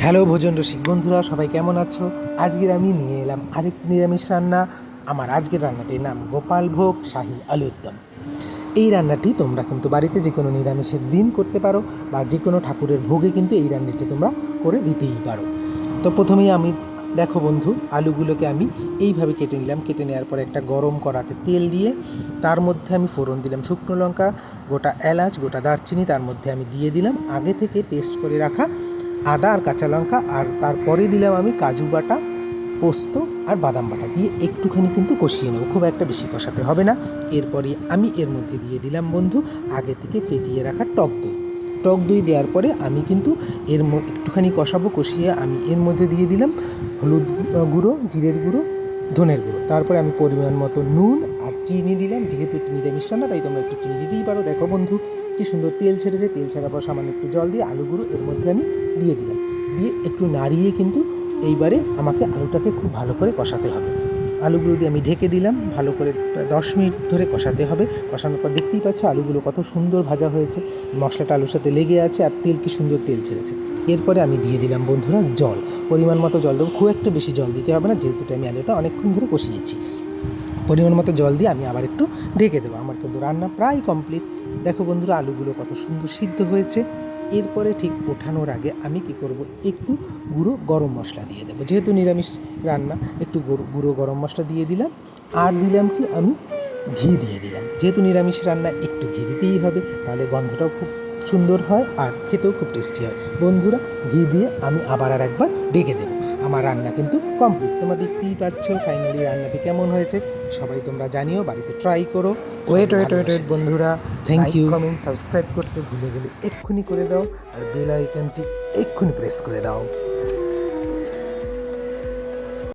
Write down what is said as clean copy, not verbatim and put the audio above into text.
Hello ভোজন রসিক বন্ধুরা, সবাই কেমন আছো? আজকের আমি নিয়ে এলাম আরেকটি নিরামিষ রান্না। আমার আজকের রান্নাটির নাম গোপাল ভোগ শাহী আলুর দম। এই রান্নাটি তোমরা কিন্তু বাড়িতে যে কোনো নিরামিষের দিন করতে পারো বা যে কোনো ঠাকুরের ভোগে কিন্তু এই রান্নাটি তোমরা করে দিতেই পারো। তো প্রথমেই আমি দেখো বন্ধু, আলুগুলোকে আমি এইভাবে কেটে নিলাম। কেটে নেওয়ার পরে একটা গরম কড়াতে তেল দিয়ে তার মধ্যে আমি ফোড়ন দিলাম শুকনো লঙ্কা, গোটা এলাচ, গোটা দারচিনি। তার মধ্যে আমি দিয়ে দিলাম আগে থেকে পেস্ট করে রাখা আদা আর কাঁচা লঙ্কা, আর তারপরে দিলাম আমি কাজু বাটা, পোস্ত আর বাদাম বাটা দিয়ে একটুখানি কিন্তু কষিয়ে নেব, খুব একটা বেশি কষাতে হবে না। এরপরে আমি এর মধ্যে দিয়ে দিলাম বন্ধু আগে থেকে ফেটিয়ে রাখা টক দই। টক দই দেওয়ার পরে আমি কিন্তু একটুখানি কষাবো। কষিয়ে আমি এর মধ্যে দিয়ে দিলাম হলুদ গুঁড়ো, জিরের গুঁড়ো, ধনের গুঁড়ো। তারপরে আমি পরিমাণ মতো নুন আর চিনি দিলাম। যেহেতু একটু নিরামিষ রান্না তাই তোমরা একটু চিনি দিতেই পারো। দেখো বন্ধু কি সুন্দর তেল ছেড়েছে। তেল ছাড়ার পর সামান্য একটু জল দিয়ে আলুগুলো এর মধ্যে আমি দিয়ে দিলাম। দিয়ে একটু নাড়িয়ে কিন্তু এইবারে আমাকে আলুটাকে খুব ভালো করে কষাতে হবে। আলুগুলো দিয়ে আমি ঢেকে দিলাম, ভালো করে 10 মিনিট ধরে কষাতে হবে। কষানোর পর দেখতেই পাচ্ছ আলুগুলো কত সুন্দর ভাজা হয়েছে, মশলাটা আলুর সাথে লেগে আছে আর তেল কি সুন্দর তেল ছেড়েছে। এরপরে আমি দিয়ে দিলাম বন্ধুরা জল, পরিমাণ মতো জল দেবো। খুব একটা বেশি জল দিতে হবে না, যেহেতু আমি আলুটা অনেকক্ষণ ধরে কষিয়েছি। পরিমাণ মতো জল দিয়ে আমি আবার একটু ঢেকে দেবো। আমার কিন্তু রান্না প্রায় কমপ্লিট। দেখো বন্ধুরা আলুগুলো কত সুন্দর সিদ্ধ হয়েছে। এরপরে ঠিক ওঠানোর আগে আমি কি করব, একটু গুঁড়ো গরম মশলা দিয়ে দেবো। যেহেতু নিরামিষ রান্না একটু গুঁড়ো গরম মশলা দিয়ে দিলাম। আর দিলাম কি, আমি ঘি দিয়ে দিলাম। যেহেতু নিরামিষ রান্না একটু ঘি দিতেই হবে, তাহলে গন্ধটাও খুব সুন্দর হয় আর খেতেও খুব টেস্টি হয়। বন্ধুরা ঘি দিয়ে আমি আবার আর একবার ঢেকে দেবো। আমার রান্না কিন্তু কমপ্লিট। তোমরা দেখতেই পাচ্ছ ফাইনালি রান্নাটি কেমন হয়েছে। সবাই তোমরা জানিও, বাড়িতে ট্রাই করো। ওয়েট বন্ধুরা, থ্যাংক ইউ। কমেন্ট সাবস্ক্রাইব করতে ভুলে গেলে এক্ষুনি করে দাও, আর বেল আইকনটি এক্ষুনি প্রেস করে দাও।